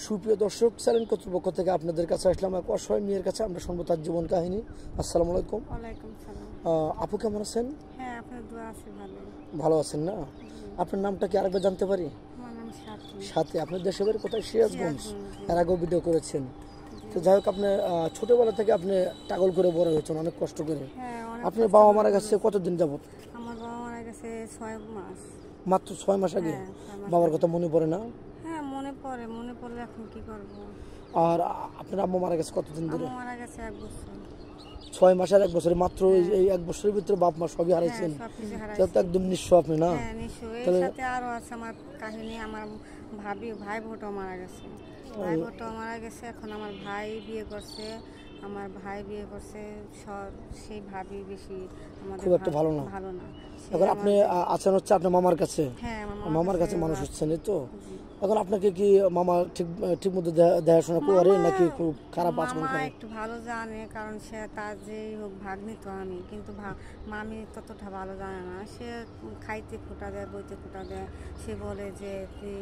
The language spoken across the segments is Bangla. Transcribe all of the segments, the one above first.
সুপ্রিয় দর্শক, চ্যানেল কর্তৃপক্ষ থেকে আপনাদের কাছে আসলাম এক অসহায় মেয়ের কাছে। আমরা শুনবো তার জীবন কাহিনী। আসসালামু আলাইকুম। ওয়ালাইকুম সালাম। আপু কেমন আছেন? হ্যাঁ, আপনার দোয়া আছে ভালো। ভালো আছেন না? আপনার নামটা কি আরেকবার জানতে পারি? আমার নাম সাথী। সাথে আপনার দেশের বাড়ি কোথায়? সিরাজগঞ্জ। সিরাজগঞ্জ। এর আগেও ভিডিও করেছেন। তো যাই হোক, আপনি ছোটবেলা থেকে আপনি টাগল করে বড় হয়েছেন অনেক কষ্ট করে। হ্যাঁ, অনেক আপনার কষ্ট বাবা করে মারা গেছে বড় কতদিন যাবত? হয়েছি। আমার বাবা মারা গেছে 6 মাস। মাত্র 6 মাস আগে? হ্যাঁ, 6 মাস বাবার আগে। কথা মনে পড়ে না? হ্যাঁ, মনে পড়লে এখন কি করব? আর আপনার আম্মু মারা গেছে কতদিন ধরে? আম্মু মারা গেছে 1 বছর। 6 মাস আর 1 বছরে মাত্র এই 1 বছরের ভিতরে বাপ মা সবই হ্যাঁ, হারাইছেন। সবকিছু তো হারাইছি। একদম নিঃস্ব আপনি না? হ্যাঁ, নিশ্চয়ই। এর তাহলে সাথে আরো আছে আমার কাহিনী। আমার ভাই বোনটাও মারা গেছে। ভাই বোনটাও মারা গেছে। এখন আমার ভাই বিয়ে করছে। আমার ভাই বিয়ে করছে। সেই ভাবি বেশি আমাদের খুব একটা ভালো না। ভালো না। সে এখন আপনি আছেন হচ্ছে আপনার মামার কাছে। হ্যাঁ, আমার মামার কাছে মানুষ হচ্ছেন, এই তো। জি। এখন আপনাকে কি মামা ঠিক মতো দেখাশোনা করে নাকি খুব খারাপ আচরণ মামা করে? একটু ভালো জানে, কারণ সে তার যেই হোক ভাগ্নি তো আমি, কিন্তু মামি ততটা ভালো জানে না। সে খাইতে খোটা দেয়, বইতে খোটা দেয়। সে বলে যে তুই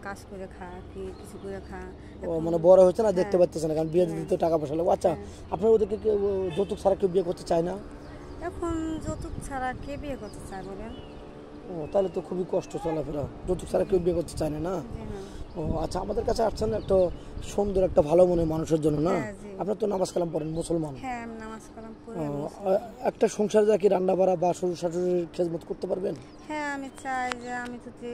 কাজ করে খা, কি কিছু করে খা। ও মানে বড় হচ্ছে না, দেখতে হ্যাঁ। পাচ্ছেন না, কারণ বিয়ে দিতে তো টাকা পয়সা লাগে। আচ্ছা, আপনার ওদেরকে কেউ যৌতুক ছাড়া কেউ বিয়ে করতে চায় না? এখন যৌতুক ছাড়া কে বিয়ে করতে চায় বলেন? ও, তাহলে তো খুবই কষ্ট চলাফেরা। যৌতুক ছাড়া কেউ বিয়ে করতে চায় না, না? জি না। ও আচ্ছা, আমাদের কাছে আসছেন একটা সুন্দর একটা ভালো মনের মানুষের জন্য, না? হ্যাঁ, জি। আপনার তো নামাজ কালাম পড়েন, মুসলমান। হ্যাঁ, আমি নামাজ কালাম পড়ে ও, মুসলিম। একটা সংসারে যা কি রান্না বাড়া বা শ্বশুর শাশুড়ির খেদমত করতে পারবেন? হ্যাঁ, আমি চাই যে আমি যদি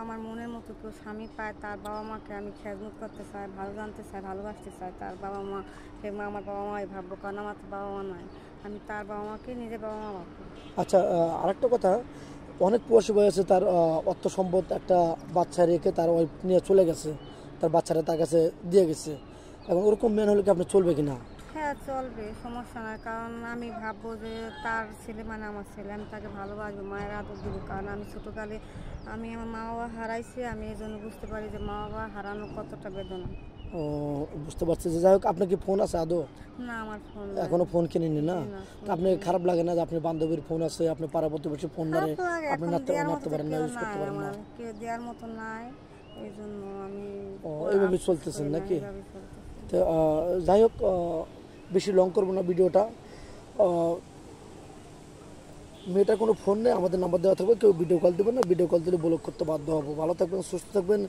আমার মনের মতো কেউ স্বামী পায়, তার বাবা মাকে আমি খেদমত করতে চাই, ভালো জানতে চাই, ভালোবাসতে চাই। তার বাবা মা, সে আমার বাবা মাই ভাববো, কারণ আমার তো বাবা মা নাই। আমি তার বাবা মাকে নিজের বাবা মা ভাববো। আচ্ছা, আরেকটা কথা, অনেক প্রবাসী বয়সে তার অর্থ সম্পদ একটা বাচ্চা রেখে তার ওয়াইফ নিয়ে চলে গেছে, তার বাচ্চারা তার কাছে দিয়ে গেছে। এখন ওরকম মেন হলে কি আপনি চলবে কিনা? হ্যাঁ, চলবে, সমস্যা নাই। কারণ আমি ভাববো যে তার ছেলে মানে আমার ছেলে, আমি তাকে ভালোবাসবো, মায়ের আদর দেবো। কারণ আমি ছোটোকালে আমি আমার মা বাবা হারাইছি। আমি এই জন্য বুঝতে পারি যে মা বাবা হারানো কতটা বেদনা। ও, বুঝতে পারছি। যে যাই হোক, আপনার কি ফোন আছে আদৌ? না, আমার ফোন এখনো ফোন কিনেননি, না? না, তো আপনি খারাপ লাগে না যে আপনি বান্ধবীর ফোন আছে, আপনি পাড়া প্রতিবেশী ফোন ধরে আপনি নাড়তে পারেন না, ইউজ করতে পারেন না? কেউ দেওয়ার মতো নাই, এই জন্য আমি এইভাবে চলতেছেন নাকি? এইভাবে চলতেছি। তো যাই হোক, বেশি লং করবো না ভিডিওটা। মেয়েটার কোনো ফোন নেই, আমাদের নাম্বার দেওয়া থাকবে, কেউ ভিডিও কল দেবেন না। ভিডিও কল দিলে ব্লক করতে বাধ্য হবো। ভালো থাকবেন, সুস্থ থাকবেন।